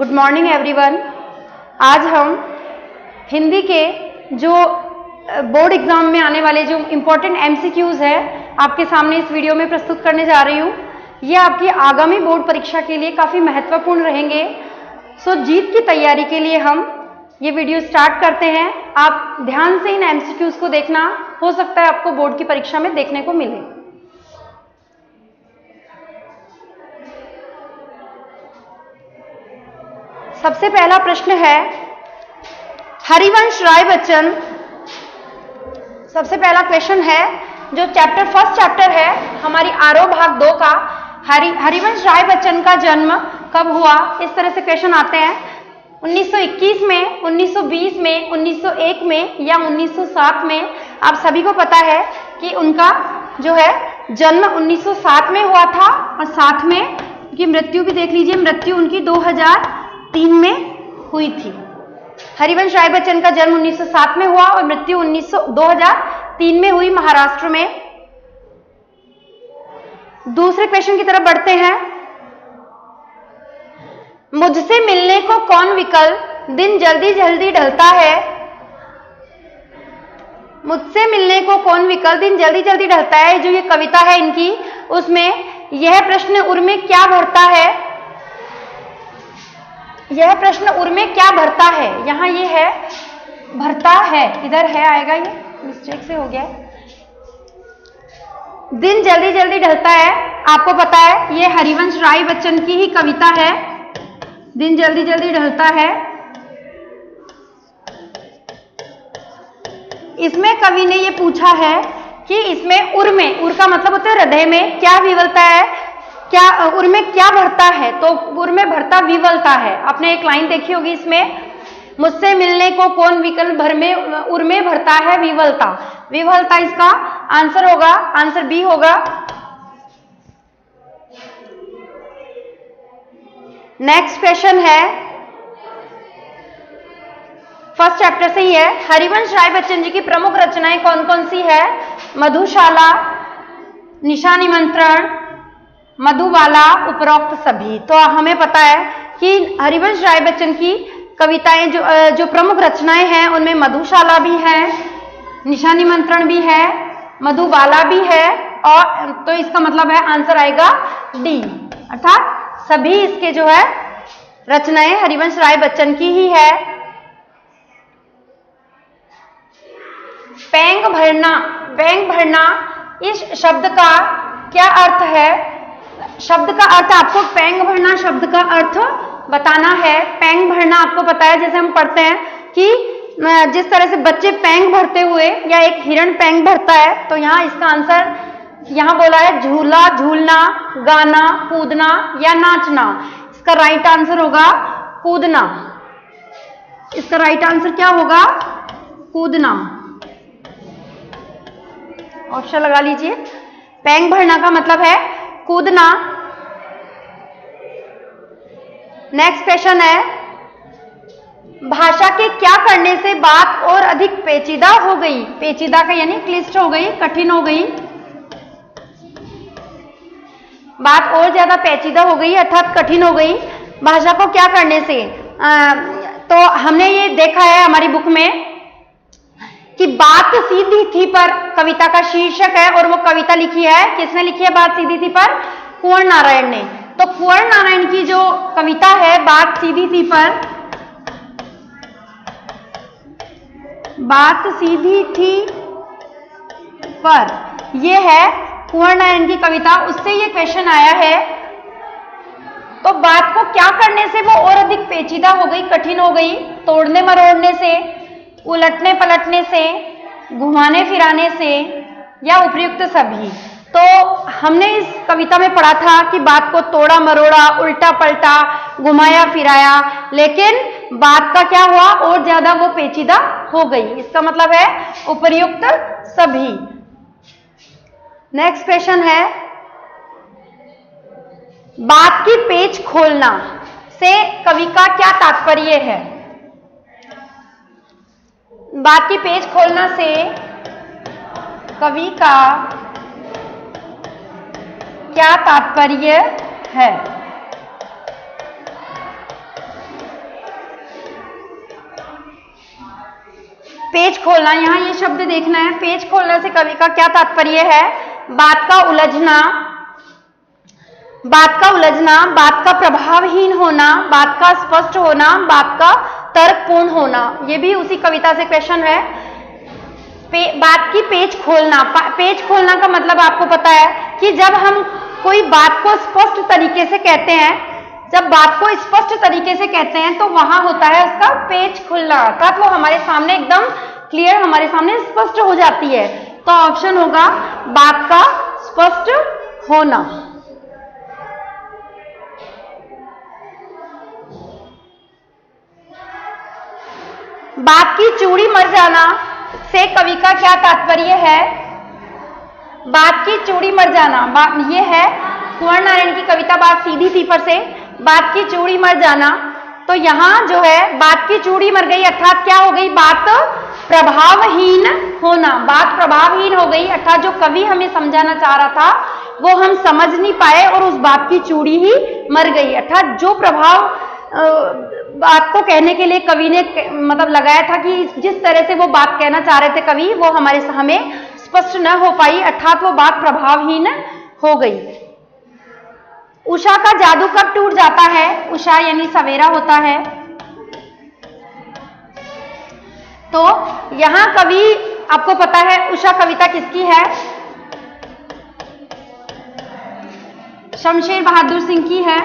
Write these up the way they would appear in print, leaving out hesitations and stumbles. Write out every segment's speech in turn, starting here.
Good morning everyone. आज हम हिंदी के जो बोर्ड एग्जाम में आने वाले जो इम्पोर्टेंट एमसीक्यूज है आपके सामने इस वीडियो में प्रस्तुत करने जा रही हूँ। ये आपकी आगामी बोर्ड परीक्षा के लिए काफ़ी महत्वपूर्ण रहेंगे। सो जीत की तैयारी के लिए हम ये वीडियो स्टार्ट करते हैं। आप ध्यान से इन एमसीक्यूज को देखना, हो सकता है आपको बोर्ड की परीक्षा में देखने को मिले। सबसे पहला प्रश्न है, हरिवंश राय बच्चन। सबसे पहला क्वेश्चन है जो फर्स्ट चैप्टर है हमारी आरोह भाग 2 का, हरिवंश राय बच्चन का जन्म कब हुआ। इस तरह से क्वेश्चन आते हैं 1921 में, 1920 में, 1901 में या 1907 में। आप सभी को पता है कि उनका जो है जन्म 1907 में हुआ था और साथ में उनकी मृत्यु भी देख लीजिए, मृत्यु उनकी 2003 में हुई थी। हरिवंश राय बच्चन का जन्म 1907 में हुआ और मृत्यु 2003 में हुई महाराष्ट्र में। दूसरे क्वेश्चन की तरफ बढ़ते हैं। मुझसे मिलने को कौन विकल, दिन जल्दी जल्दी ढलता है। मुझसे मिलने को कौन विकल, दिन जल्दी जल्दी ढलता है, जो ये कविता है इनकी, उसमें यह प्रश्न उर में क्या भरता है। यह प्रश्न उर में क्या भरता है, यहां ये है भरता है, इधर है आएगा, ये मिस्टेक से हो गया है। दिन जल्दी जल्दी ढलता है, आपको पता है ये हरिवंश राय बच्चन की ही कविता है। दिन जल्दी जल्दी ढलता है, इसमें कवि ने ये पूछा है कि इसमें उर में, उर का मतलब होता है हृदय में, क्या विवलता है, क्या उर में क्या भरता है, तो उर में भरता विवलता है। आपने एक लाइन देखी होगी इसमें, मुझसे मिलने को कौन विकल, भर में उर में भरता है विवलता। विवलता इसका आंसर होगा, आंसर बी होगा। नेक्स्ट क्वेश्चन है, फर्स्ट चैप्टर से ही है, हरिवंश राय बच्चन जी की प्रमुख रचनाएं कौन कौन सी है। मधुशाला, निशा निमंत्रण, मधुबाला, उपरोक्त सभी। तो हमें पता है कि हरिवंश राय बच्चन की कविताएं जो प्रमुख रचनाएं हैं उनमें मधुशाला भी है, निशा निमंत्रण भी है, मधुबाला भी है, और तो इसका मतलब है आंसर आएगा डी, अर्थात सभी इसके जो है रचनाएं हरिवंश राय बच्चन की ही है। पैंग भरना, पैंग भरना इस शब्द का क्या अर्थ है। शब्द का अर्थ आपको, पैंग भरना शब्द का अर्थ बताना है। पैंग भरना आपको पता है, जैसे हम पढ़ते हैं कि जिस तरह से बच्चे पैंग भरते हुए या एक हिरण पैंग भरता है, तो यहाँ इसका आंसर यहाँ बोला है झूला, झूलना, गाना, कूदना या नाचना। इसका राइट आंसर होगा कूदना। इसका राइट आंसर क्या होगा, कूदना। ऑप्शन लगा लीजिए। पैंग भरना का मतलब है कूदना। नेक्स्ट क्वेश्चन है, भाषा के क्या करने से बात और अधिक पेचीदा हो गई। पेचीदा का यानी क्लिष्ट हो गई, कठिन हो गई, बात और ज्यादा पेचीदा हो गई अर्थात कठिन हो गई। भाषा को क्या करने से, तो हमने ये देखा है हमारी बुक में कि बात सीधी थी पर कविता का शीर्षक है, और वो कविता लिखी है, किसने लिखी है बात सीधी थी पर, कुंवर नारायण ने। तो कुंवर नारायण की जो कविता है बात सीधी थी पर, बात सीधी थी पर, ये है कुंवर नारायण की कविता, उससे ये क्वेश्चन आया है। तो बात को क्या करने से वो और अधिक पेचीदा हो गई, कठिन हो गई, तोड़ने मरोड़ने से, उलटने पलटने से, घुमाने फिराने से या उपयुक्त सभी। तो हमने इस कविता में पढ़ा था कि बात को तोड़ा मरोड़ा, उल्टा पलटा, घुमाया फिराया, लेकिन बात का क्या हुआ, और ज्यादा वो पेचीदा हो गई। इसका मतलब है उपयुक्त सभी। नेक्स्ट क्वेश्चन है, बात की पेच खोलना से कवि का क्या तात्पर्य है। बात की पेच खोलना से कवि का क्या तात्पर्य है। पेज खोलना, यहाँ ये शब्द देखना है। पेज खोलने से कवि का क्या तात्पर्य है? बात का उलझना, बात का उलझना, बात का प्रभावहीन होना, बात का स्पष्ट होना, बात का तर्कपूर्ण होना। ये भी उसी कविता से क्वेश्चन है। बात की पेज खोलना, पेज खोलना का मतलब आपको पता है कि जब हम कोई बात को स्पष्ट तरीके से कहते हैं, जब बात को स्पष्ट तरीके से कहते हैं तो वहां होता है उसका पेज खुलना, अर्थात वो हमारे सामने एकदम क्लियर, हमारे सामने स्पष्ट हो जाती है। तो ऑप्शन होगा बात का स्पष्ट होना। बात की चूड़ी मर जाना से कवि का क्या तात्पर्य है? बात की चूड़ी मर जाना, ये है कुंवर नारायण की कविता बात सीधी सी पर से, बात की चूड़ी मर जाना। तो यहां जो है बात की चूड़ी मर गई, अर्थात क्या हो गई? बात प्रभावहीन होना, बात प्रभावहीन हो गई, अर्थात जो कवि हमें समझाना चाह रहा था वो हम समझ नहीं पाए और उस बात की चूड़ी ही मर गई। अर्थात जो प्रभाव बात को कहने के लिए कवि ने मतलब लगाया था कि जिस तरह से वो बात कहना चाह रहे थे कवि, वो हमें स्पष्ट न हो पाई, अर्थात वो बात प्रभावहीन हो गई। उषा का जादू कब टूट जाता है? उषा यानी सवेरा होता है। तो यहां कवि, आपको पता है उषा कविता किसकी है? शमशेर बहादुर सिंह की है।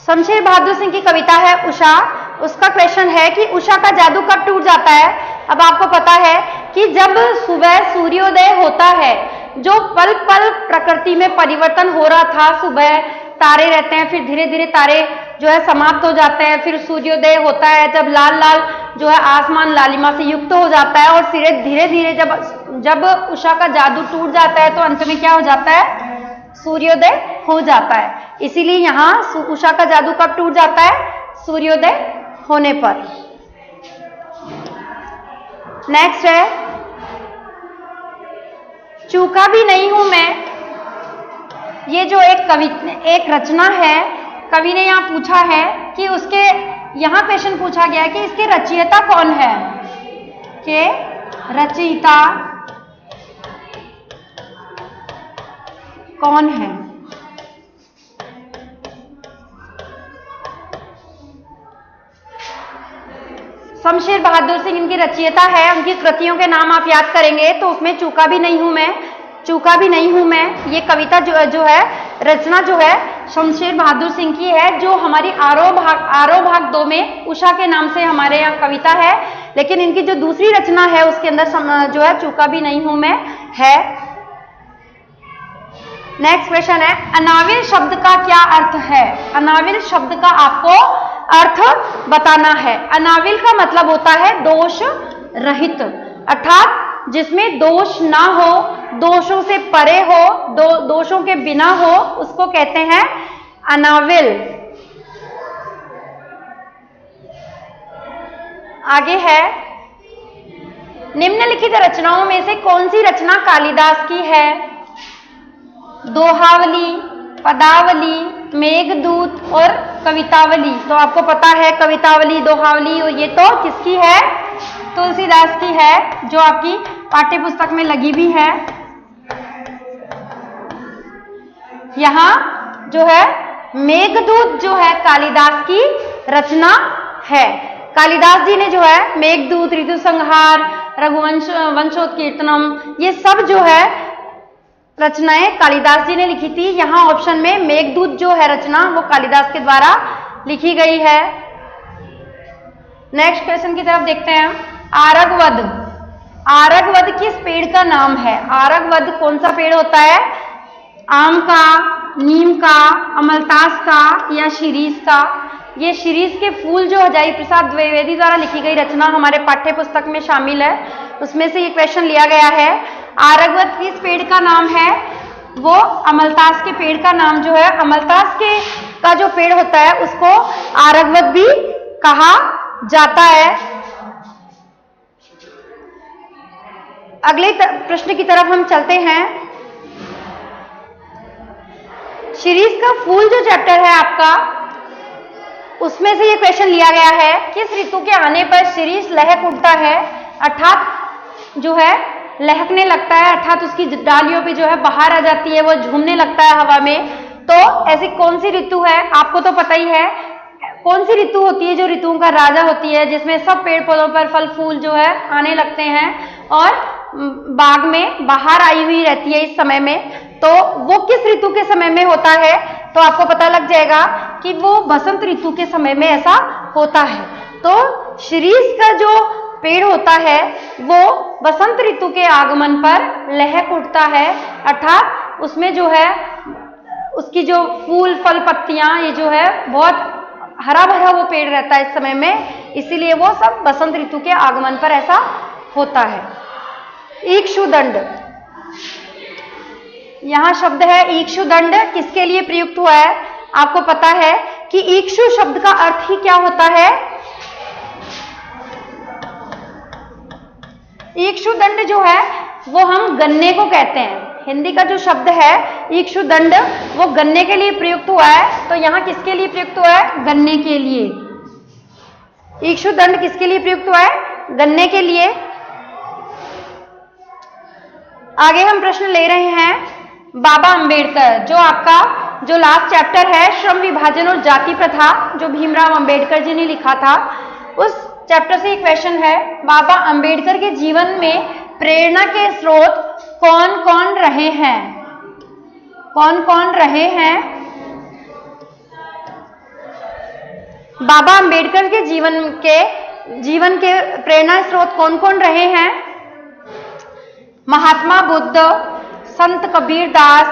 शमशेर बहादुर सिंह की कविता है उषा। उसका क्वेश्चन है कि उषा का जादू कब टूट जाता है? अब आपको पता है कि जब सुबह सूर्योदय होता है, जो पल पल प्रकृति में परिवर्तन हो रहा था, सुबह तारे रहते हैं, फिर धीरे धीरे तारे जो है समाप्त हो जाते हैं, फिर सूर्योदय होता है, जब लाल लाल जो है आसमान लालिमा से युक्त हो जाता है, और धीरे धीरे जब उषा का जादू टूट जाता है तो अंत में क्या हो जाता है? सूर्योदय हो जाता है। इसीलिए यहाँ उषा का जादू कब टूट जाता है? सूर्योदय होने पर। नेक्स्ट है चूका भी नहीं हूं मैं। ये जो एक रचना है, कवि ने यहाँ पूछा है कि उसके, यहाँ क्वेश्चन पूछा गया है कि इसके रचयिता कौन है? के रचयिता कौन है? शमशेर बहादुर सिंह इनकी रचयिता है। उनकी कृतियों के नाम आप याद करेंगे तो उसमें चूका भी नहीं हूं मैं, चूका भी नहीं हूं मैं, ये कविता जो है रचना जो है शमशेर बहादुर सिंह की है, जो हमारी आरोह भाग 2 में उषा के नाम से हमारे यहाँ कविता है। लेकिन इनकी जो दूसरी रचना है उसके अंदर जो है चूका भी नहीं हूं मैं है। नेक्स्ट क्वेश्चन है अनाविल शब्द का क्या अर्थ है? अनाविल शब्द का आपको अर्थ बताना है। अनाविल का मतलब होता है दोष रहित, अर्थात जिसमें दोष ना हो, दोषों से परे हो, दोषों के बिना हो, उसको कहते हैं अनाविल। आगे है निम्नलिखित रचनाओं में से कौन सी रचना कालिदास की है? दोहावली, पदावली, मेघदूत और कवितावली। तो आपको पता है कवितावली, दोहावली और ये तो किसकी है? तुलसीदास की है, जो आपकी पाठ्य पुस्तक में लगी भी है। यहां जो है मेघदूत जो है कालिदास की रचना है। कालिदास जी ने जो है मेघदूत, ऋतुसंहार, रघुवंश, वंशोत्कीर्तनम, ये सब जो है रचनाएं कालिदास जी ने लिखी थी। यहां ऑप्शन में मेघदूत जो है रचना वो कालिदास के द्वारा लिखी गई है। नेक्स्ट क्वेश्चन की तरफ देखते हैं। आरगवद, आरगवद किस पेड़ का नाम है? आरगवद कौन सा पेड़ होता है? आम का, नीम का, अमलतास का या शिरीष का? ये शिरीष के फूल जो हजारी प्रसाद द्विवेदी द्वारा लिखी गई रचना हमारे पाठ्य पुस्तक में शामिल है, उसमें से ये क्वेश्चन लिया गया है। आरगवद किस पेड़ का नाम है? वो अमलतास के पेड़ का नाम जो है, अमलतास का जो पेड़ होता है उसको आरगवद भी कहा जाता है। अगले प्रश्न की तरफ हम चलते हैं। शिरीष का फूल जो चैप्टर है आपका, उसमें से ये क्वेश्चन लिया गया है, किस ऋतु के आने पर शिरीष लहक उठता है, अर्थात जो है लहकने लगता है, अर्थात उसकी डालियों पे जो है बाहर आ जाती है, वो झूमने लगता है हवा में। तो ऐसी कौन सी ऋतु है, आपको तो पता ही है कौन सी ऋतु होती है जो ऋतुओं का राजा होती है, जिसमें सब पेड़ पौधों पर फल फूल जो है आने लगते हैं और बाग में बाहर आई हुई रहती है इस समय में। तो वो किस ऋतु के समय में होता है, तो आपको पता लग जाएगा कि वो बसंत ऋतु के समय में ऐसा होता है। तो शिरीष का जो पेड़ होता है वो बसंत ऋतु के आगमन पर लहक उठता है, अर्थात उसमें जो है उसकी जो फूल फल पत्तियां ये जो है बहुत हरा भरा वो पेड़ रहता है इस समय में, इसीलिए वो सब बसंत ऋतु के आगमन पर ऐसा होता है। इक्षुदंड, यहां शब्द है इक्षुदंड, किसके लिए प्रयुक्त हुआ है, आपको पता है कि इक्षु शब्द का अर्थ ही क्या होता है। इक्षुदंड जो है वो हम गन्ने को कहते हैं, हिंदी का जो शब्द है इक्षुदंड वो गन्ने के लिए प्रयुक्त हुआ है। तो यहां किसके लिए प्रयुक्त हुआ है, गन्ने के लिए। इक्षुदंड किसके लिए प्रयुक्त हुआ है, गन्ने के लिए। आगे हम प्रश्न ले रहे हैं बाबा अंबेडकर, जो आपका जो लास्ट चैप्टर है श्रम विभाजन और जाति प्रथा, जो भीमराव अंबेडकर जी ने लिखा था, उस चैप्टर से एक क्वेश्चन है, बाबा अंबेडकर के जीवन में प्रेरणा के स्रोत कौन कौन रहे हैं, कौन कौन रहे हैं। बाबा अंबेडकर के जीवन के प्रेरणा स्रोत कौन कौन रहे हैं, महात्मा बुद्ध, संत कबीरदास,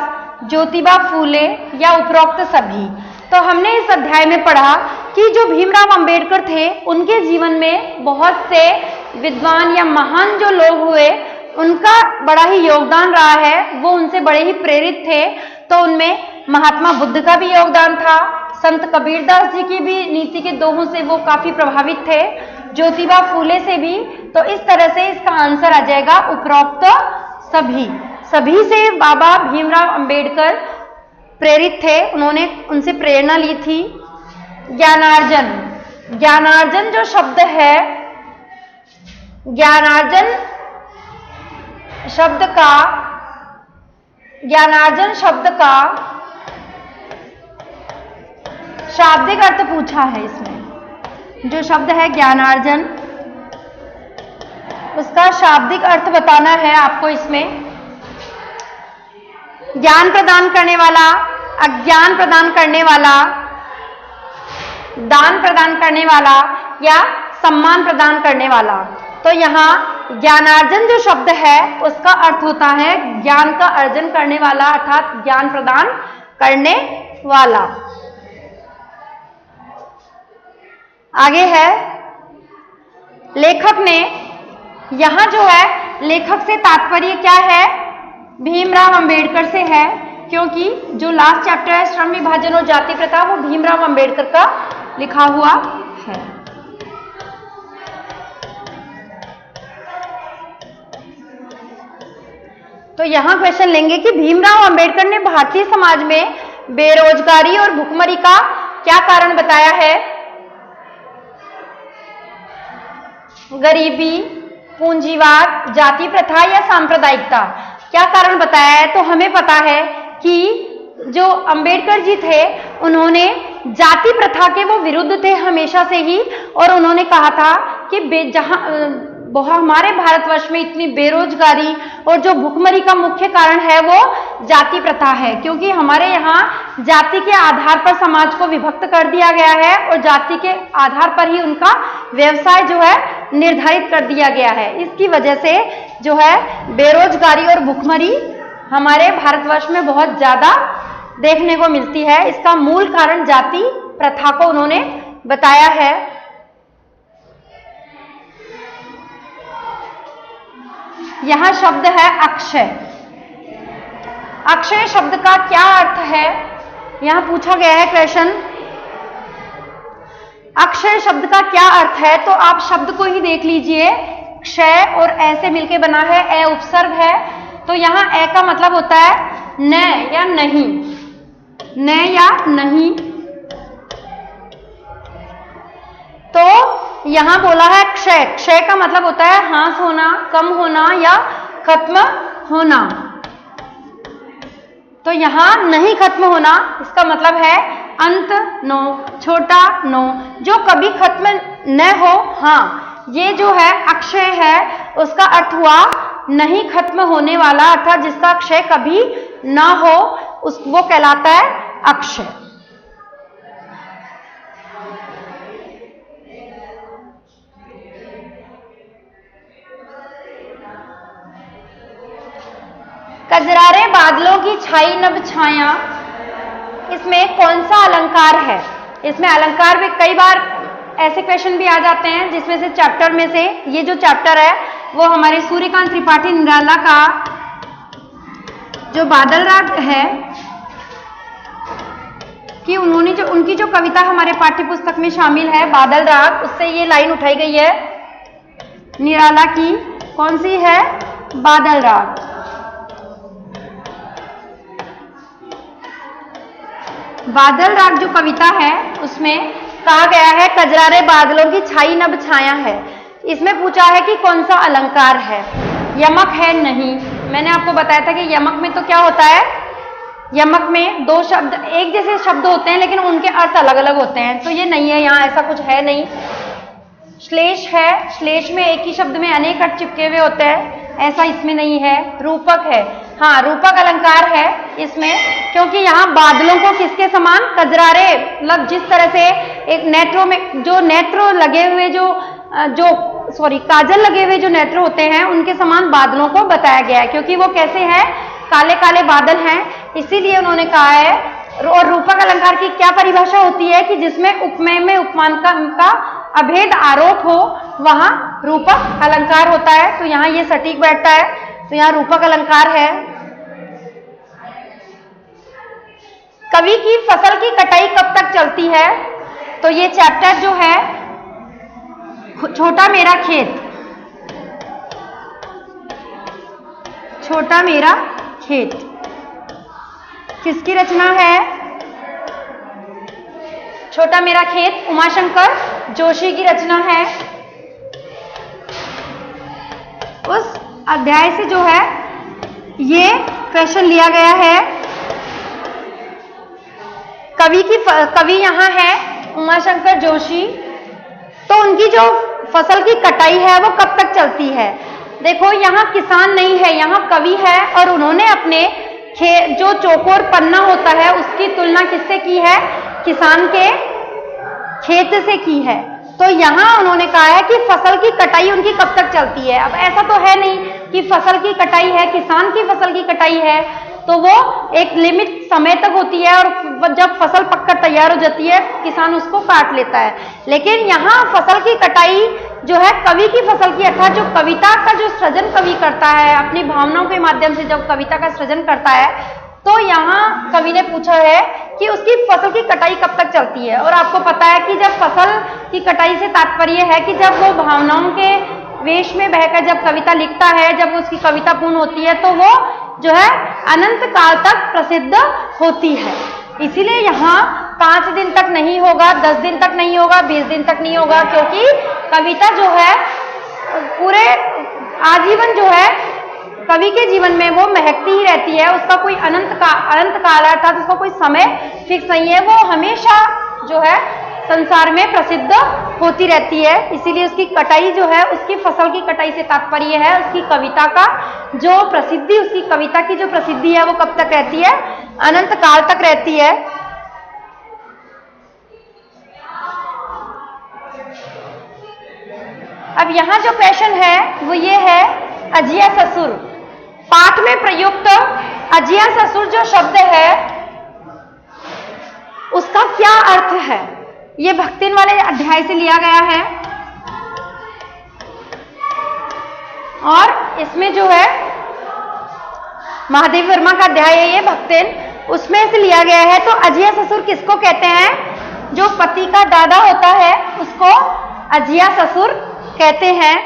ज्योतिबा फूले या उपरोक्त सभी। तो हमने इस अध्याय में पढ़ा कि जो भीमराव अंबेडकर थे उनके जीवन में बहुत से विद्वान या महान जो लोग हुए उनका बड़ा ही योगदान रहा है, वो उनसे बड़े ही प्रेरित थे। तो उनमें महात्मा बुद्ध का भी योगदान था, संत कबीरदास जी की भी नीति के दोहों से वो काफी प्रभावित थे, ज्योतिबा फूले से भी। तो इस तरह से इसका आंसर आ जाएगा उपरोक्त सभी। सभी से बाबा भीमराव अंबेडकर प्रेरित थे, उन्होंने उनसे प्रेरणा ली थी। ज्ञानार्जन, ज्ञानार्जन जो शब्द है, ज्ञानार्जन शब्द का शाब्दिक अर्थ पूछा है इसमें। जो शब्द है ज्ञानार्जन, उसका शाब्दिक अर्थ बताना है आपको इसमें। ज्ञान प्रदान करने वाला, अज्ञान प्रदान करने वाला, दान प्रदान करने वाला या सम्मान प्रदान करने वाला। तो यहाँ ज्ञानार्जन जो शब्द है उसका अर्थ होता है ज्ञान का अर्जन करने वाला, अर्थात ज्ञान प्रदान करने वाला। आगे है लेखक ने, यहां जो है लेखक से तात्पर्य क्या है, भीमराव अंबेडकर से है, क्योंकि जो लास्ट चैप्टर है श्रम विभाजन और जाति प्रथा वो भीमराव अंबेडकर का लिखा हुआ है। तो यहां क्वेश्चन लेंगे कि भीमराव अंबेडकर ने भारतीय समाज में बेरोजगारी और भुखमरी का क्या कारण बताया है। गरीबी, पूंजीवाद, जाति प्रथा या सांप्रदायिकता, क्या कारण बताया है। तो हमें पता है कि जो अंबेडकर जी थे उन्होंने जाति प्रथा के वो विरुद्ध थे हमेशा से ही, और उन्होंने कहा था कि जहां हमारे भारतवर्ष में इतनी बेरोजगारी और जो भुखमरी का मुख्य कारण है वो जाति प्रथा है, क्योंकि हमारे यहाँ जाति के आधार पर समाज को विभक्त कर दिया गया है और जाति के आधार पर ही उनका व्यवसाय जो है निर्धारित कर दिया गया है। इसकी वजह से जो है बेरोजगारी और भुखमरी हमारे भारतवर्ष में बहुत ज्यादा देखने को मिलती है। इसका मूल कारण जाति प्रथा को उन्होंने बताया है। यहां शब्द है अक्षय। अक्षय शब्द का क्या अर्थ है, यहां पूछा गया है क्वेश्चन। अक्षय शब्द का क्या अर्थ है, तो आप शब्द को ही देख लीजिए। क्षय और ए से मिलकर बना है, ए उपसर्ग है, तो यहां ए का मतलब होता है न या नहीं। न या नहीं। तो यहां बोला है क्षय। क्षय का मतलब होता है ह्रास होना, कम होना या खत्म होना। तो यहां नहीं खत्म होना, इसका मतलब है अंत नो, छोटा नो, जो कभी खत्म न हो। हाँ, ये जो है अक्षय है, उसका अर्थ हुआ नहीं खत्म होने वाला, अर्थात जिसका क्षय कभी ना हो, वो कहलाता है अक्षय। कजरारे बादलों की छाई नभ छाया, इसमें कौन सा अलंकार है? इसमें अलंकार में कई बार ऐसे क्वेश्चन भी आ जाते हैं, जिसमें से चैप्टर में से ये जो चैप्टर है वो हमारे सूर्यकांत त्रिपाठी निराला का जो बादल राग है, कि उन्होंने जो उनकी जो कविता हमारे पाठ्य पुस्तक में शामिल है बादल राग, उससे ये लाइन उठाई गई है निराला की। कौन सी है? बादल राग। बादल राग जो कविता है उसमें कहा गया है कजरारे बादलों की छाई नभ छाया है। इसमें पूछा है कि कौन सा अलंकार है? यमक है? नहीं। मैंने आपको बताया था कि यमक में तो क्या होता है, यमक में दो शब्द एक जैसे शब्द होते हैं लेकिन उनके अर्थ अलग अलग होते हैं, तो ये नहीं है, यहाँ ऐसा कुछ है नहीं। श्लेष है, श्लेष में एक ही शब्द में अनेक अर्थ चिपके हुए होते हैं, ऐसा इसमें नहीं है। रूपक है, हाँ रूपक अलंकार है इसमें, क्योंकि यहाँ बादलों को किसके समान, कजरारे, मतलब जिस तरह से एक नेत्रों में जो नेत्र लगे हुए काजल लगे हुए जो नेत्र होते हैं उनके समान बादलों को बताया गया है, क्योंकि वो कैसे हैं, काले काले बादल हैं, इसीलिए उन्होंने कहा है। और रूपक अलंकार की क्या परिभाषा होती है कि जिसमें उपमेय में उपमान का अभेद आरोप हो, वहां रूपक अलंकार होता है। तो यहाँ ये सटीक बैठता है, तो यहाँ रूपक अलंकार है। कवि की फसल की कटाई कब तक चलती है? तो ये चैप्टर जो है छोटा मेरा खेत, छोटा मेरा खेत किसकी रचना है? छोटा मेरा खेत उमाशंकर जोशी की रचना है। उस अध्याय से जो है ये क्वेश्चन लिया गया है। कवि यहाँ है उमाशंकर जोशी, तो उनकी जो फसल की कटाई है वो कब तक चलती है? देखो यहाँ किसान नहीं है, यहाँ कवि है, और उन्होंने अपने जो चौकोर पन्ना होता है उसकी तुलना किससे की है? किसान के खेत से की है। तो यहाँ उन्होंने कहा है कि फसल की कटाई उनकी कब तक चलती है। अब ऐसा तो है नहीं कि फसल की कटाई है, किसान की फसल की कटाई है तो वो एक लिमिट समय तक होती है, और जब फसल पककर तैयार हो जाती है किसान उसको काट लेता है। लेकिन यहाँ फसल की कटाई जो है कवि की फसल की, अर्थात जो कविता का जो सृजन कवि करता है अपनी भावनाओं के माध्यम से, जब कविता का सृजन करता है, तो यहाँ कवि ने पूछा है कि उसकी फसल की कटाई कब तक चलती है। और आपको पता है कि जब फसल की कटाई से तात्पर्य है कि जब वो भावनाओं के वेश में बहकर जब कविता लिखता है, जब उसकी कविता पूर्ण होती है, तो वो जो है अनंत काल तक प्रसिद्ध होती है। इसीलिए यहाँ 5 दिन तक नहीं होगा, 10 दिन तक नहीं होगा, 20 दिन तक नहीं होगा, क्योंकि कविता जो है पूरे आजीवन जो है कवि के जीवन में वो महकती ही रहती है। उसका कोई अनंत काल अर्थात उसका कोई समय फिक्स नहीं है, वो हमेशा जो है संसार में प्रसिद्ध होती रहती है। इसीलिए उसकी कटाई जो है, उसकी फसल की कटाई से तात्पर्य है उसकी कविता का जो प्रसिद्धि, उसकी कविता की जो प्रसिद्धि है वो कब तक रहती है? अनंत काल तक रहती है। अब यहाँ जो क्वेश्चन है वो ये है अजिया ससुर। पाठ में प्रयुक्त अजिया ससुर जो शब्द है उसका क्या अर्थ है? ये भक्तिन वाले अध्याय से लिया गया है, और इसमें जो है महादेव वर्मा का अध्याय है ये भक्तिन, उसमें से लिया गया है। तो अजिया ससुर किसको कहते हैं? जो पति का दादा होता है उसको अजिया ससुर कहते हैं।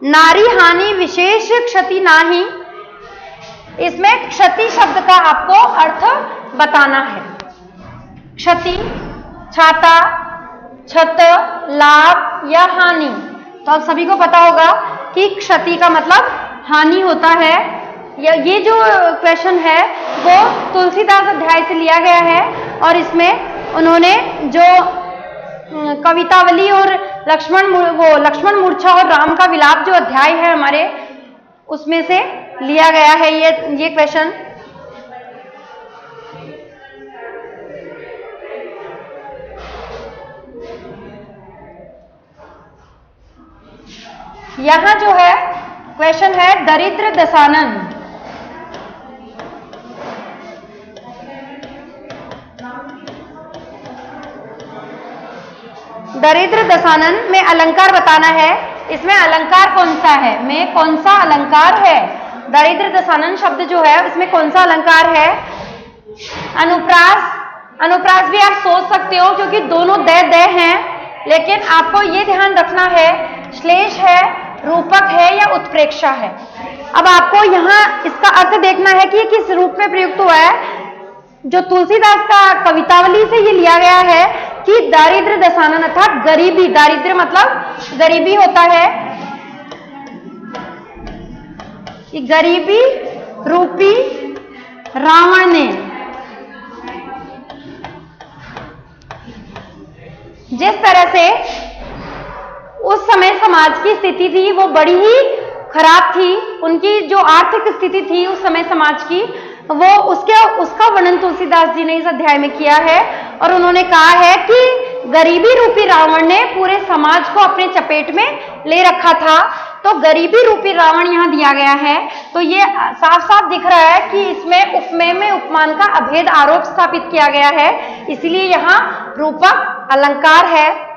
नारी हानि विशेष क्षति नाही, इसमें क्षति शब्द का आपको अर्थ बताना है। क्षति, छाता, छत, लाभ या हानि। तो आप सभी को पता होगा कि क्षति का मतलब हानि होता है। ये जो क्वेश्चन है वो तुलसीदास अध्याय से लिया गया है और इसमें उन्होंने जो कवितावली और लक्ष्मण मूर्छा और राम का विलाप जो अध्याय है हमारे, उसमें से लिया गया है ये क्वेश्चन। यहां जो है क्वेश्चन है दरिद्र दशानन। दरिद्र दशानन में अलंकार बताना है। इसमें अलंकार कौन सा है, में कौन सा अलंकार है? दरिद्र दशानन शब्द जो है इसमें कौन सा अलंकार है? अनुप्रास। अनुप्रास भी आप सोच सकते हो क्योंकि दोनों दे हैं, लेकिन आपको ये ध्यान रखना है श्लेष है, रूपक है या उत्प्रेक्षा है। अब आपको यहाँ इसका अर्थ देखना है कि ये किस रूप में प्रयुक्त हुआ है। जो तुलसीदास का कवितावली से ये लिया गया है कि दारिद्र दशानन अर्थात गरीबी, दारिद्र मतलब गरीबी होता है, कि गरीबी रूपी रावण ने जिस तरह से उस समय समाज की स्थिति थी वो बड़ी ही खराब थी। उनकी जो आर्थिक स्थिति थी उस समय समाज की, वो उसका वर्णन तुलसीदास जी ने इस अध्याय में किया है। और उन्होंने कहा है कि गरीबी रूपी रावण ने पूरे समाज को अपने चपेट में ले रखा था। तो गरीबी रूपी रावण यहाँ दिया गया है। तो ये साफ साफ दिख रहा है कि इसमें उपमेय में उपमान का अभेद आरोप स्थापित किया गया है, इसलिए यहाँ रूपक अलंकार है।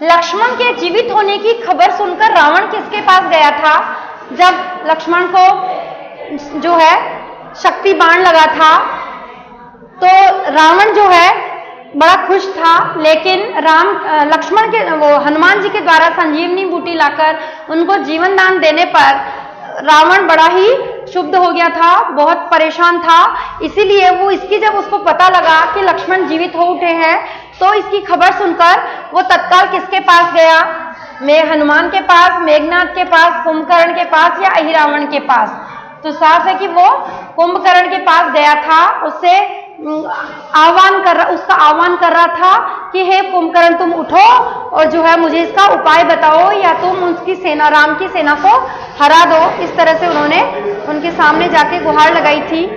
लक्ष्मण के जीवित होने की खबर सुनकर रावण किसके पास गया था? जब लक्ष्मण को जो है शक्ति बाण लगा था तो रावण जो है बड़ा खुश था, लेकिन लक्ष्मण के हनुमान जी के द्वारा संजीवनी बूटी लाकर उनको जीवन दान देने पर रावण बड़ा ही क्षुब्ध हो गया था, बहुत परेशान था। इसीलिए वो जब उसको पता लगा कि लक्ष्मण जीवित हो उठे हैं तो इसकी खबर सुनकर वो तत्काल किसके पास गया? हनुमान के पास, मेघनाथ के पास, कुंभकर्ण के पास या अहिरावण के पास? तो साफ है कि वो कुंभकर्ण के पास गया था, उसका आह्वान कर रहा था कि हे कुंभकर्ण तुम उठो और जो है मुझे इसका उपाय बताओ या तुम उसकी सेना, राम की सेना को हरा दो। इस तरह से उन्होंने उनके सामने जाके गुहार लगाई थी।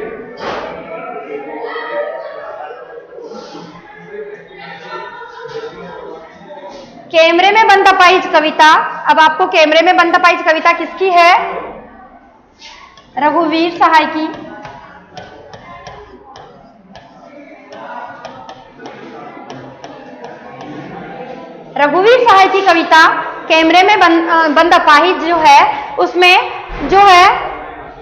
कैमरे में बंद अपाहिज कविता। अब आपको कैमरे में बंद अपाहिज कविता किसकी है? रघुवीर सहाय की। रघुवीर सहाय की कविता कैमरे में बंद अपाहिज जो है उसमें जो है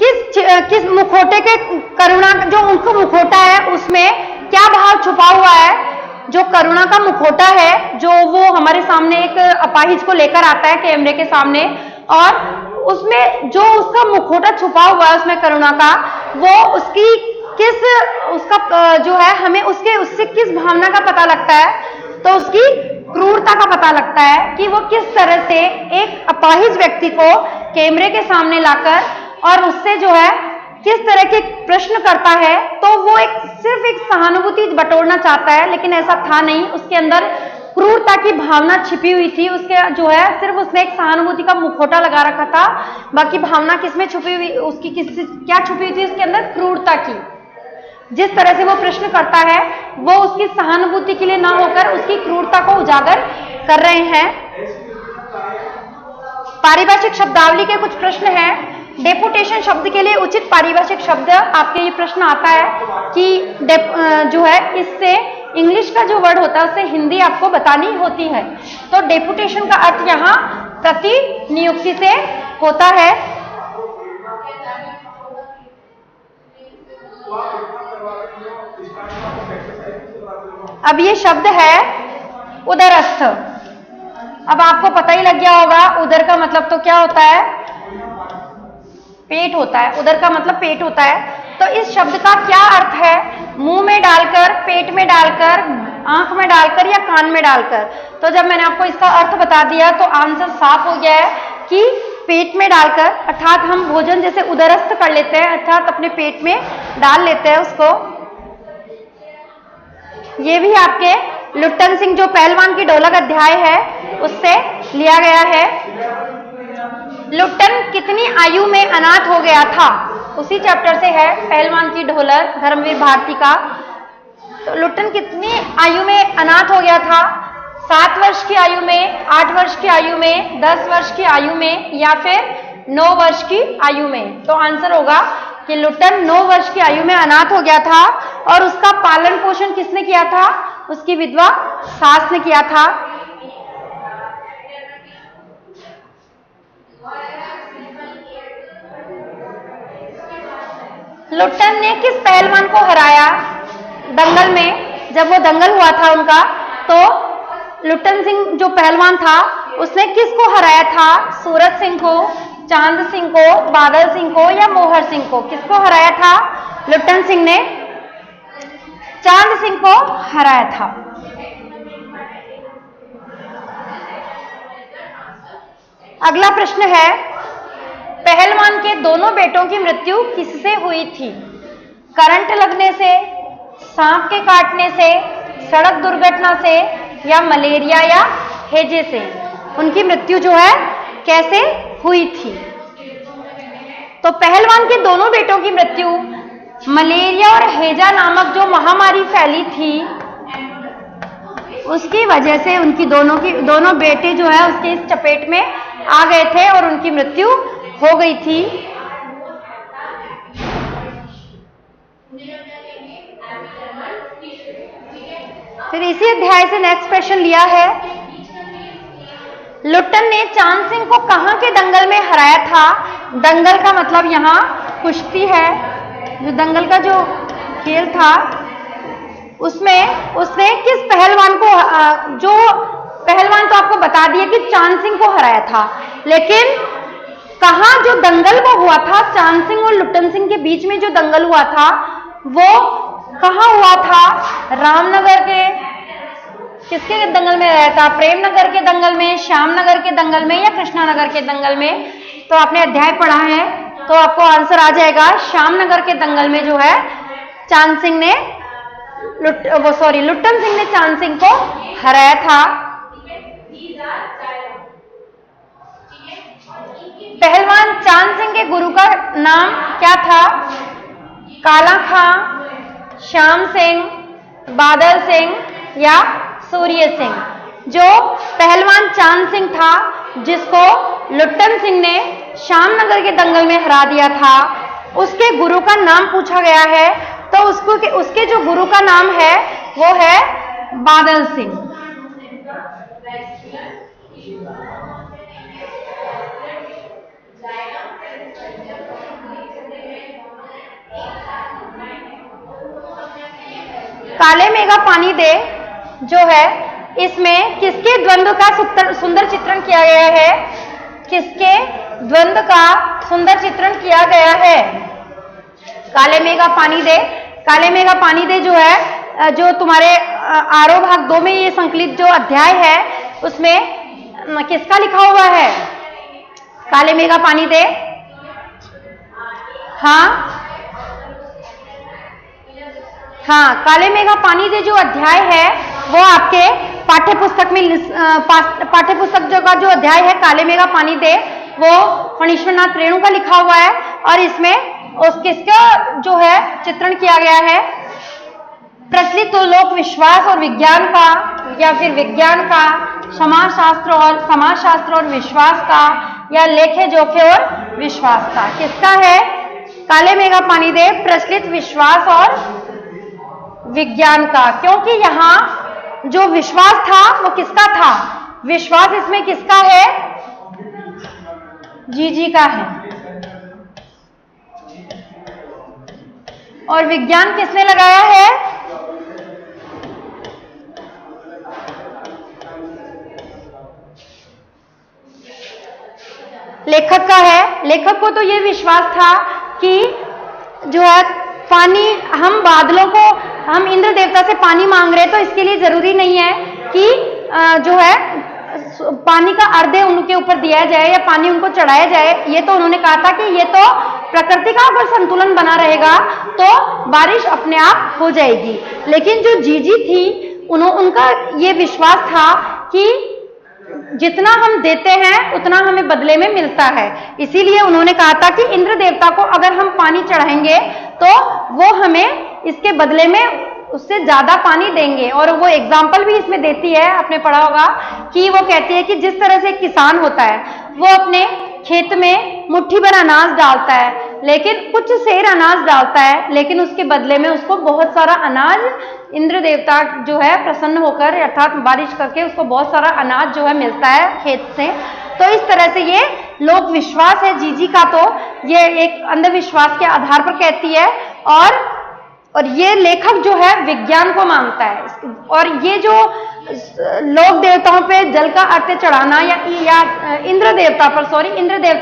किस मुखौटे के करुणा, जो उनको मुखौटा है उसमें क्या भाव छुपा हुआ है? जो करुणा का मुखौटा है, जो वो हमारे सामने एक अपाहिज को लेकर आता है कैमरे के सामने, और उसमें जो उसका मुखौटा छुपा हुआ है उसमें करुणा का, वो उसका जो है हमें उससे किस भावना का पता लगता है? तो उसकी क्रूरता का पता लगता है कि वो किस तरह से एक अपाहिज व्यक्ति को कैमरे के सामने लाकर और उससे जो है किस तरह के प्रश्न करता है। तो वो सिर्फ एक सहानुभूति बटोरना चाहता है, लेकिन ऐसा था नहीं, उसके अंदर क्रूरता की भावना छिपी हुई थी। उसके जो है सिर्फ उसने एक सहानुभूति का मुखौटा लगा रखा था, बाकी भावना किसमें छुपी हुई, उसकी क्या छुपी हुई थी उसके अंदर? क्रूरता की। जिस तरह से वो प्रश्न करता है वो उसकी सहानुभूति के लिए ना होकर उसकी क्रूरता को उजागर कर रहे हैं। पारिभाषिक शब्दावली के कुछ प्रश्न हैं। डेपुटेशन शब्द के लिए उचित पारिभाषिक शब्द आपके ये प्रश्न आता है कि जो है इससे इंग्लिश का जो वर्ड होता है उससे हिंदी आपको बतानी होती है। तो डेपुटेशन का अर्थ यहाँ प्रतिनियुक्ति से होता है। अब ये शब्द है उदरस्थ। अब आपको पता ही लग गया होगा उदर का मतलब तो क्या होता है, पेट होता है। उदर का मतलब पेट होता है। तो इस शब्द का क्या अर्थ है, मुंह में डालकर, पेट में डालकर, आंख में डालकर या कान में डालकर। तो जब मैंने आपको इसका अर्थ बता दिया तो आंसर साफ हो गया है कि पेट में डालकर, अर्थात हम भोजन जैसे उदरस्थ कर लेते हैं, अर्थात अपने पेट में डाल लेते हैं उसको। ये भी आपके लुट्टन सिंह जो पहलवान की ढोलक अध्याय है उससे लिया गया है। लुट्टन कितनी आयु में अनाथ हो गया था, उसी चैप्टर से है, पहलवान की ढोलक, धर्मवीर भारती का। तो लुट्टन कितनी आयु में अनाथ हो गया था, 7 वर्ष की आयु में, 8 वर्ष की आयु में, 10 वर्ष की आयु में या फिर 9 वर्ष की आयु में। तो आंसर होगा कि लुट्टन 9 वर्ष की आयु में अनाथ हो गया था और उसका पालन पोषण किसने किया था, उसकी विधवा सास ने किया था। लुट्टन ने किस पहलवान को हराया दंगल में, जब वो दंगल हुआ था उनका, तो लुट्टन सिंह जो पहलवान था उसने किसको हराया था, सूरज सिंह को, चांद सिंह को, बादल सिंह को या मोहर सिंह को। किसको हराया था, लुट्टन सिंह ने चांद सिंह को हराया था। अगला प्रश्न है, पहलवान के दोनों बेटों की मृत्यु किससे हुई थी, करंट लगने से, सांप के काटने से, सड़क दुर्घटना से या मलेरिया या हैजे से। उनकी मृत्यु जो है कैसे हुई थी। तो पहलवान के दोनों बेटों की मृत्यु मलेरिया और हैजा नामक जो महामारी फैली थी उसकी वजह से उनकी दोनों बेटे जो है उसके इस चपेट में आ गए थे और उनकी मृत्यु हो गई थी। फिर इसी अध्याय से नेक्स्ट क्वेश्चन लिया है, लुट्टन ने चांद सिंह को कहां के दंगल में हराया था। दंगल का मतलब यहाँ कुश्ती है, जो दंगल का जो खेल था उसमें उसने किस पहलवान को, जो पहलवान तो आपको बता दिया कि चांद सिंह को हराया था, लेकिन कहां जो दंगल वो हुआ था, चांद सिंह और लुट्टन सिंह के बीच में जो दंगल हुआ था वो कहां हुआ था। रामनगर के किसके दंगल में रहा था, प्रेमनगर के दंगल में, श्यामनगर के दंगल में या कृष्णानगर के दंगल में। तो आपने अध्याय पढ़ा है तो आपको आंसर आ जाएगा, श्यामनगर के दंगल में जो है चांद सिंह ने लुट्टन सिंह ने चांद सिंह को हराया था। पहलवान चांद सिंह के गुरु का नाम क्या था, काला खां, श्याम सिंह, बादल सिंह या सूर्य सिंह। जो पहलवान चांद सिंह था जिसको लुट्टन सिंह ने श्यामनगर के दंगल में हरा दिया था, उसके गुरु का नाम पूछा गया है। तो उसके जो गुरु का नाम है वो है बादल सिंह। काले मेघा पानी दे जो है इसमें किसके द्वंद्व का सुंदर चित्रण किया गया है, किसके द्वंद्व का सुंदर चित्रण किया गया है। काले मेघा पानी दे, काले मेघा पानी दे जो है, जो तुम्हारे आरोह भाग 2 में ये संकलित जो अध्याय है उसमें किसका लिखा हुआ है, काले मेघा पानी दे। हाँ, काले मेघा पानी दे जो अध्याय है वो आपके पाठ्यपुस्तक में, पाठ्यपुस्तक का जो अध्याय है काले मेघा पानी दे वो फणीश्वरनाथ रेणु का लिखा हुआ है और इसमें किसका जो है चित्रण किया गया है, प्रचलित लोक विश्वास और विज्ञान का या फिर विज्ञान का, समाजशास्त्र और विश्वास का या लेखे जोखे और विश्वास का। किसका है काले मेघा पानी दे, प्रचलित विश्वास और विज्ञान का। क्योंकि यहाँ जो विश्वास था वो किसका था, विश्वास इसमें किसका है, जी का है, और विज्ञान किसने लगाया है, लेखक का है। लेखक को तो ये विश्वास था कि जो है पानी, हम बादलों को, हम इंद्र देवता से पानी मांग रहे हैं तो इसके लिए जरूरी नहीं है कि जो है पानी का अर्घ्य उनके ऊपर दिया जाए या पानी उनको चढ़ाया जाए। ये तो उन्होंने कहा था कि ये तो प्रकृति का अगर संतुलन बना रहेगा तो बारिश अपने आप हो जाएगी। लेकिन जो जीजी थी उनका ये विश्वास था कि जितना हम देते हैं उतना हमें बदले में मिलता है। इसीलिए उन्होंने कहा था कि इंद्र देवता को अगर हम पानी चढ़ाएंगे तो वो हमें इसके बदले में उससे ज्यादा पानी देंगे। और वो एग्जाम्पल भी इसमें देती है, आपने पढ़ा होगा कि वो कहती है कि जिस तरह से किसान होता है वो अपने खेत में मुट्ठी भर अनाज डालता है, लेकिन कुछ सेर अनाज डालता है, लेकिन उसके बदले में उसको बहुत सारा अनाज इंद्र देवता जो है प्रसन्न होकर अर्थात बारिश करके उसको बहुत सारा अनाज जो है मिलता है खेत से। तो इस तरह से ये लोक विश्वास है जीजी का, तो ये एक अंधविश्वास के आधार पर कहती है। और ये लेखक जो है विज्ञान को मानता है। और ये जो लोक देवताओं पे जल का अर्घ्य चढ़ाना या इंद्र देवता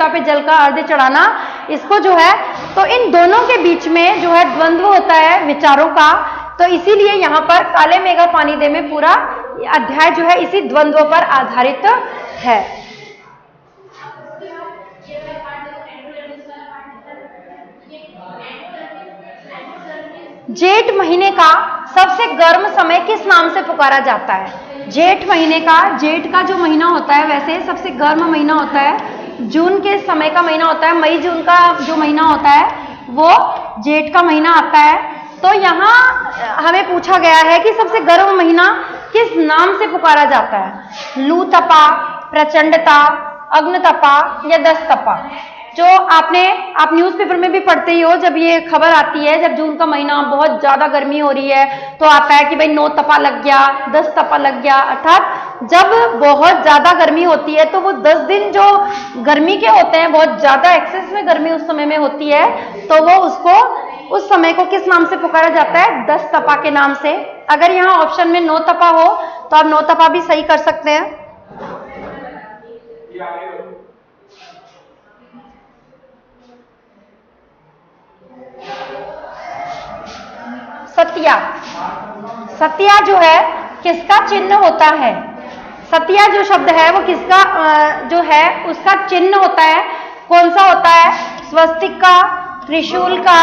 पे जल का अर्घ्य चढ़ाना, इसको जो है तो इन दोनों के बीच में जो है द्वंद्व होता है विचारों का। तो इसीलिए यहाँ पर काले मेघा पानी दे में पूरा अध्याय जो है इसी द्वंद्व पर आधारित है। जेठ महीने का सबसे गर्म समय किस नाम से पुकारा जाता है? जेठ महीने का, जेठ का जो महीना होता है वैसे सबसे गर्म महीना होता है, जून के समय का महीना होता है, मई जून का जो महीना होता है वो जेठ का महीना आता है। तो यहाँ हमें पूछा गया है कि सबसे गर्म महीना किस नाम से पुकारा जाता है? लू तपा, प्रचंडता, अग्नि तपा या दस तपा। जो आप न्यूज़पेपर में भी पढ़ते ही हो, जब ये खबर आती है, जब जून का महीना बहुत ज्यादा गर्मी हो रही है तो आता है कि भाई 9 तपा लग गया, 10 तपा लग गया। अर्थात जब बहुत ज्यादा गर्मी होती है तो वो 10 दिन जो गर्मी के होते हैं, बहुत ज्यादा एक्सेस में गर्मी उस समय में होती है, तो वो उसको उस समय को किस नाम से पुकारा जाता है? 10 तपा के नाम से। अगर यहाँ ऑप्शन में 9 तपा हो तो आप 9 तपा भी सही कर सकते हैं। सतिया, सतिया जो है किसका चिन्ह होता है? सतिया जो शब्द है वो किसका जो है उसका चिन्ह होता है? कौन सा होता है? स्वस्तिक का, त्रिशूल का,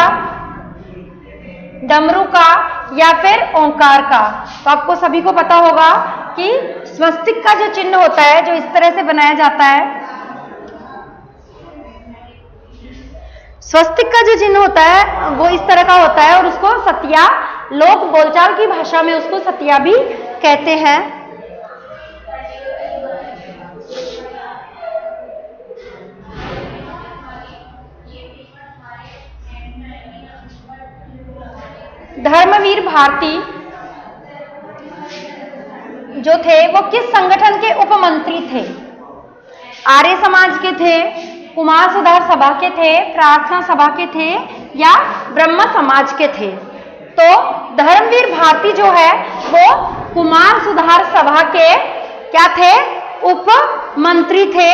डमरू का या फिर ओंकार का? तो आपको सभी को पता होगा कि स्वस्तिक का जो चिन्ह होता है, जो इस तरह से बनाया जाता है, स्वस्तिक का जो चिन्ह होता है वो इस तरह का होता है और उसको सतिया, लोक बोलचाल की भाषा में उसको सतिया भी कहते हैं। धर्मवीर भारती जो थे वो किस संगठन के उपमंत्री थे? आर्य समाज के थे, कुमार सुधार सभा के थे, प्रार्थना सभा के थे या ब्रह्म समाज के थे? तो धर्मवीर भारती जो है वो कुमार सुधार सभा के क्या थे? उप मंत्री थे।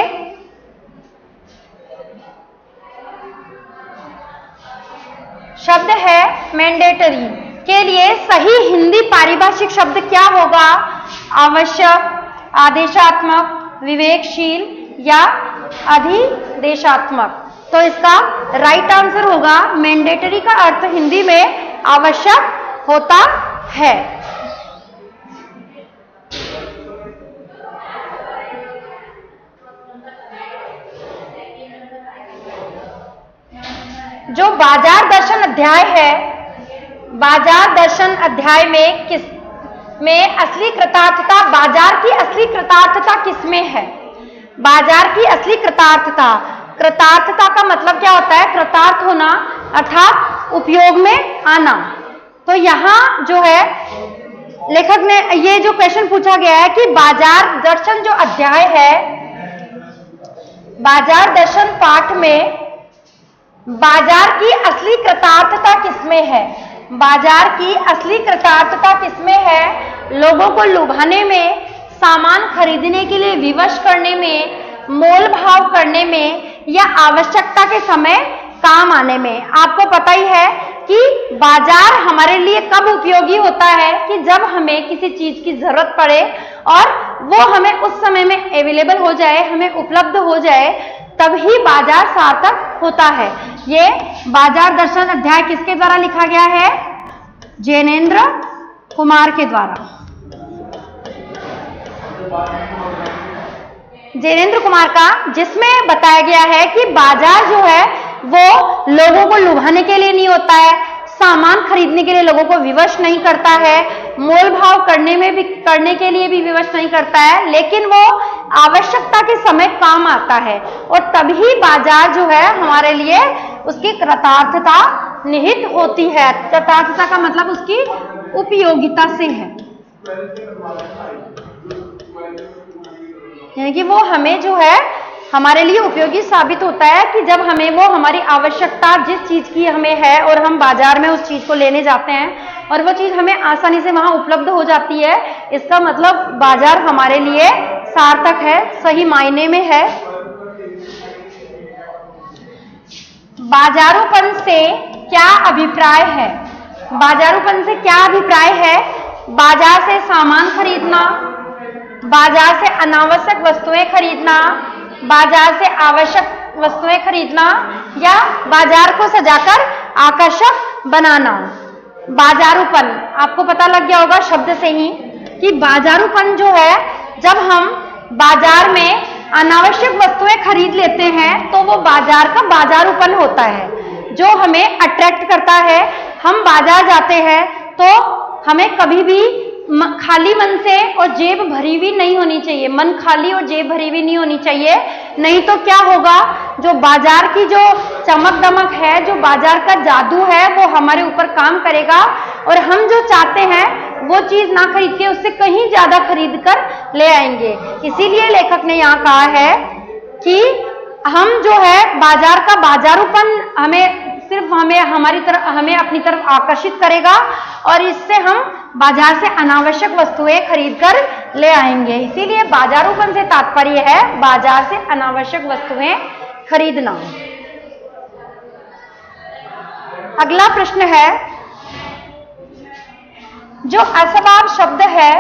शब्द है मैंडेटरी के लिए सही हिंदी पारिभाषिक शब्द क्या होगा? आवश्यक, आदेशात्मक, विवेकशील या अधिदेशात्मक। तो इसका राइट आंसर होगा मैंडेटरी का अर्थ हिंदी में आवश्यक होता है। जो बाजार दर्शन अध्याय है, बाजार दर्शन अध्याय में किस में असली कृतार्थता, बाजार की असली कृतार्थता किसमें है? बाजार की असली कृतार्थता, कृतार्थता का मतलब क्या होता है? कृतार्थ होना अर्थात उपयोग में आना। तो यहाँ जो है लेखक ने ये जो क्वेश्चन पूछा गया है कि बाजार दर्शन जो अध्याय है, बाजार दर्शन पाठ में बाजार की असली कृतार्थता किसमें है? बाजार की असली कृतार्थता किसमें है? लोगों को लुभाने में, सामान खरीदने के लिए विवश करने में, मोल भाव करने में या आवश्यकता के समय काम आने में। आपको पता ही है कि बाजार हमारे लिए कब उपयोगी होता है कि जब हमें किसी चीज की जरूरत पड़े और वो हमें उस समय में अवेलेबल हो जाए, हमें उपलब्ध हो जाए, तभी बाजार सार्थक होता है। ये बाजार दर्शन अध्याय किसके द्वारा लिखा गया है? जैनेन्द्र कुमार के द्वारा। जैनेन्द्र कुमार का, जिसमें बताया गया है कि बाजार जो है वो लोगों को लुभाने के लिए नहीं होता है, सामान खरीदने के लिए लोगों को विवश नहीं करता है, मोल भाव करने के लिए भी विवश नहीं करता है, लेकिन वो आवश्यकता के समय काम आता है। और तभी बाजार जो है हमारे लिए उसकी कृतार्थता निहित होती है। कृतार्थता का मतलब उसकी उपयोगिता से है, यानी कि वो हमें जो है हमारे लिए उपयोगी साबित होता है कि जब हमें वो हमारी आवश्यकता जिस चीज की हमें है और हम बाजार में उस चीज को लेने जाते हैं और वो चीज हमें आसानी से वहां उपलब्ध हो जाती है, इसका मतलब बाजार हमारे लिए सार्थक है, सही मायने में है। बाजारूपन से क्या अभिप्राय है? बाजारूपन से क्या अभिप्राय है? बाजार से सामान खरीदना, बाजार से अनावश्यक वस्तुएं खरीदना, बाजार से आवश्यक वस्तुएं खरीदना, या बाजार को सजाकर आकर्षक बनाना। बाजारूपन, आपको पता लग गया होगा शब्द से ही कि बाजारूपन जो है, जब हम बाजार में अनावश्यक वस्तुएं खरीद लेते हैं तो वो बाजार का बाजारूपन होता है, जो हमें अट्रैक्ट करता है। हम बाजार जाते हैं तो हमें कभी भी खाली मन से और जेब भरी हुई नहीं होनी चाहिए, मन खाली और जेब भरी हुई नहीं होनी चाहिए, नहीं तो क्या होगा, जो बाजार की जो चमक दमक है, जो बाजार का जादू है, वो हमारे ऊपर काम करेगा और हम जो चाहते हैं वो चीज ना खरीद के उससे कहीं ज्यादा खरीद कर ले आएंगे। इसीलिए लेखक ने यहाँ कहा है कि हम जो है बाजार का बाजारूपन हमें अपनी तरफ आकर्षित करेगा और इससे हम बाजार से अनावश्यक वस्तुएं खरीद कर ले आएंगे। इसीलिए बाजारूपन से तात्पर्य है बाजार से अनावश्यक वस्तुएं खरीदना। अगला प्रश्न है, जो असबाब शब्द है,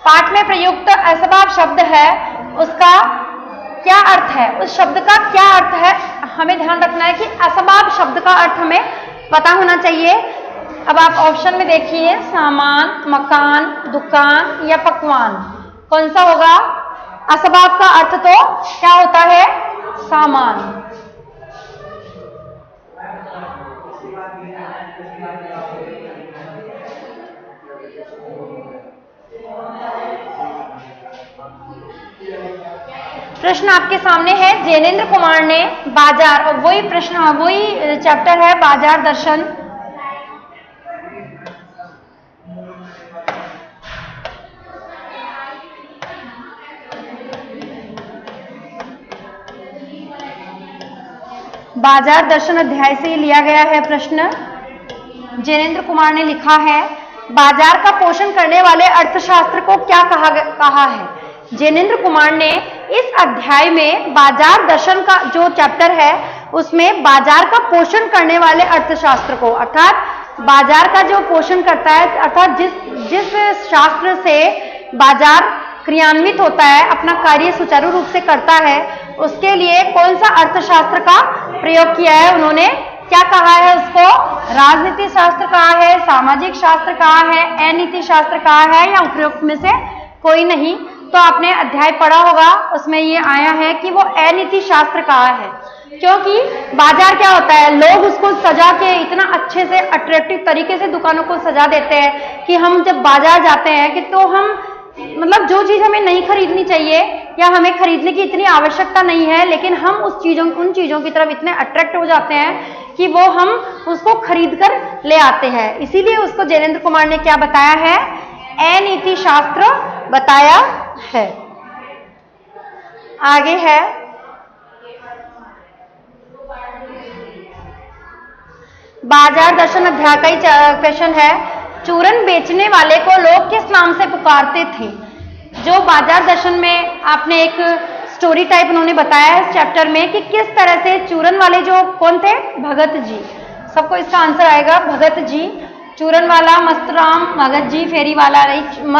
पाठ में प्रयुक्त असबाब शब्द है, उसका क्या अर्थ है? उस शब्द का क्या अर्थ है? हमें ध्यान रखना है कि असबाब शब्द का अर्थ हमें पता होना चाहिए। अब आप ऑप्शन में देखिए, सामान, मकान, दुकान या पकवान, कौन सा होगा? असबाब का अर्थ तो क्या होता है? सामान। प्रश्न आपके सामने है, जैनेन्द्र कुमार ने बाजार, और वही प्रश्न वही चैप्टर है बाजार दर्शन। बाजार दर्शन अध्याय से लिया गया है प्रश्न। जैनेन्द्र कुमार ने लिखा है, बाजार का पोषण करने वाले अर्थशास्त्र को क्या कहा है? जैनेन्द्र कुमार ने इस अध्याय में बाजार दर्शन का जो चैप्टर है उसमें बाजार का पोषण करने वाले अर्थशास्त्र को, अर्थात बाजार का जो पोषण करता है, अर्थात जिस शास्त्र से बाजार क्रियान्वित होता है, अपना कार्य सुचारू रूप से करता है, उसके लिए कौन सा अर्थशास्त्र का प्रयोग किया है? उन्होंने क्या कहा है उसको? राजनीति शास्त्र कहा है, सामाजिक शास्त्र कहा है, अनीति शास्त्र कहा है, या उपरोक्त में से कोई नहीं? तो आपने अध्याय पढ़ा होगा, उसमें ये आया है कि वो अनीति शास्त्र कहा है, क्योंकि बाजार क्या होता है, लोग उसको सजा के इतना अच्छे से अट्रैक्टिव तरीके से दुकानों को सजा देते हैं कि हम जब बाजार जाते हैं कि तो हम मतलब जो चीज हमें नहीं खरीदनी चाहिए या हमें खरीदने की इतनी आवश्यकता नहीं है, लेकिन हम उन चीजों की तरफ इतने अट्रैक्ट हो जाते हैं कि वो हम उसको खरीद कर ले आते हैं। इसीलिए उसको जैनेन्द्र कुमार ने क्या बताया है? अनीति शास्त्र बताया है। आगे है, बाजार दर्शन अध्याय का ही क्वेश्चन है, चूरन बेचने वाले को लोग किस नाम से पुकारते थे? जो बाजार दर्शन में आपने एक स्टोरी टाइप उन्होंने बताया है इस चैप्टर में कि किस तरह से चूरन वाले जो कौन थे, भगत जी। सबको इसका आंसर आएगा भगत जी। चूरन वाला मस्तराम, भगत जी, फेरी वाला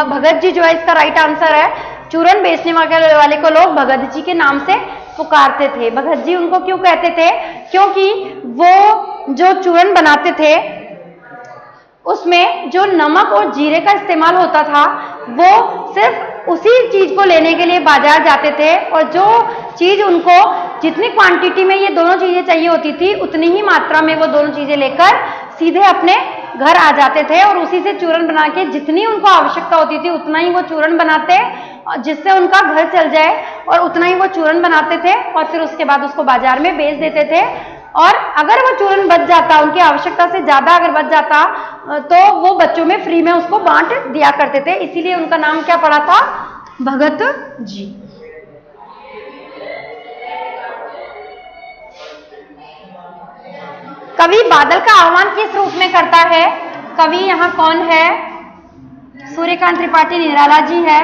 भगत जी जो है इसका राइट आंसर है। चूरन बेचने वाले को लोग भगत जी के नाम से पुकारते थे। भगत जी उनको क्यों कहते थे? क्योंकि वो जो चूरन बनाते थे उसमें जो नमक और जीरे का इस्तेमाल होता था वो सिर्फ उसी चीज को लेने के लिए बाजार जाते थे, और जो चीज उनको जितनी क्वांटिटी में ये दोनों चीजें चाहिए होती थी उतनी ही मात्रा में वो दोनों चीजें लेकर सीधे अपने घर आ जाते थे, और उसी से चूरन बना के जितनी उनको आवश्यकता होती थी उतना ही वो चूरन बनाते जिससे उनका घर चल जाए, और उतना ही वो चूरन बनाते थे और फिर उसके बाद उसको बाजार में बेच देते थे। और अगर वो चूरन बच जाता, उनकी आवश्यकता से ज्यादा अगर बच जाता तो वो बच्चों में फ्री में उसको बांट दिया करते थे। इसीलिए उनका नाम क्या पड़ा था? भगत जी। कवि बादल का आह्वान किस रूप में करता है? कवि यहाँ कौन है? सूर्यकांत त्रिपाठी निराला जी है।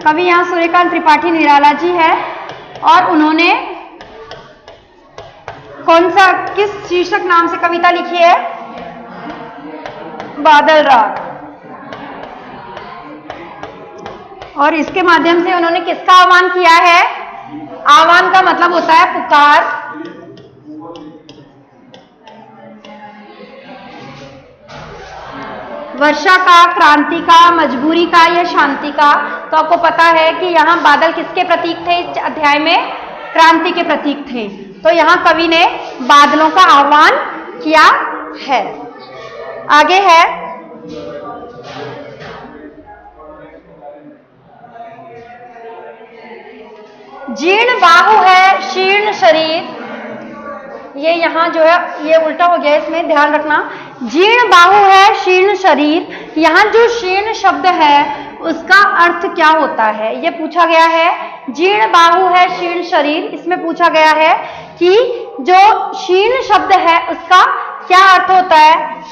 कवि यहाँ सूर्यकांत त्रिपाठी निराला जी है, और उन्होंने कौन सा किस शीर्षक नाम से कविता लिखी है? बादल राग। और इसके माध्यम से उन्होंने किसका आह्वान किया है? आह्वान का मतलब होता है पुकार। वर्षा का, क्रांति का, मजबूरी का या शांति का? तो आपको पता है कि यहाँ बादल किसके प्रतीक थे? इस अध्याय में क्रांति के प्रतीक थे। तो यहाँ कवि ने बादलों का आह्वान किया है। आगे है जीर्ण बाहु है शीर्ण शरीर। ये यहाँ जो है ये उल्टा हो गया, इसमें ध्यान रखना। जीर्ण बाहु है शीर्ण शरीर। यहाँ जो शीर्ण शब्द है उसका अर्थ क्या होता है ये पूछा गया है। जीर्ण बाहु है शीर्ण शरीर, इसमें पूछा गया है कि जो शीर्ण शब्द है उसका क्या अर्थ होता है?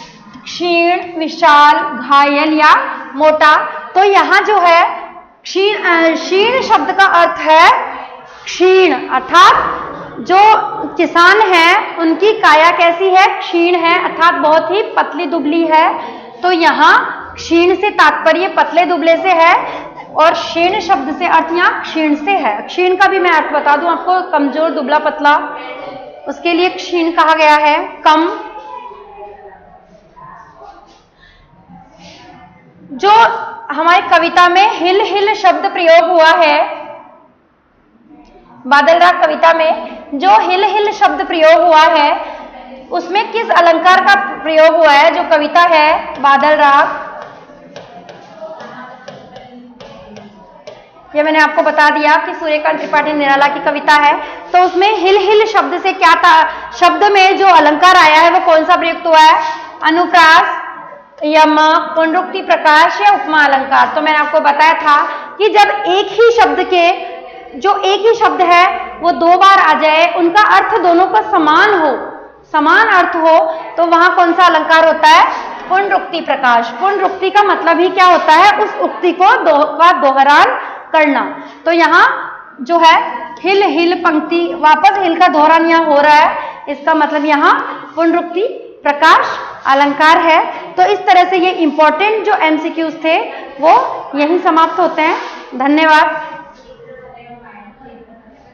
क्षीण, विशाल, घायल या मोटा। तो यहाँ जो है क्षीण शब्द का अर्थ है क्षीण, अर्थात जो किसान है उनकी काया कैसी है? क्षीण है, अर्थात बहुत ही पतली दुबली है। तो यहाँ क्षीण से तात्पर्य पतले दुबले से है, और क्षीण शब्द से अर्थ यहाँ क्षीण से है। क्षीण का भी मैं अर्थ बता दूं आपको, कमजोर, दुबला पतला, उसके लिए क्षीण कहा गया है। कम, जो हमारी कविता में हिल हिल शब्द प्रयोग हुआ है, बादल राग कविता में जो हिल हिल शब्द प्रयोग हुआ है उसमें किस अलंकार का प्रयोग हुआ है? जो कविता है बादल राग, ये मैंने आपको बता दिया कि सूर्यकांत त्रिपाठी निराला की कविता है। तो उसमें हिल हिल शब्द से क्या था? शब्द में जो अलंकार आया है वो कौन सा प्रयुक्त हुआ है? अनुप्रास, यमक, पुनरुक्ति, प्रकाश या उपमा अलंकार। तो मैंने आपको बताया था कि जब एक ही शब्द के जो एक ही शब्द है वो दो बार आ जाए, उनका अर्थ दोनों का समान हो, समान अर्थ हो, तो वहां कौन सा अलंकार होता है? पुनरुक्ति प्रकाश। पुनरुक्ति का मतलब ही क्या होता है? उस उक्ति को दोहरान करना। तो यहाँ जो है हिल हिल पंक्ति, वापस हिल का दोहरान यहाँ हो रहा है, इसका मतलब यहाँ पुनरुक्ति प्रकाश अलंकार है। तो इस तरह से ये इंपॉर्टेंट जो एमसीक्यूज थे वो यहीं समाप्त होते हैं। धन्यवाद।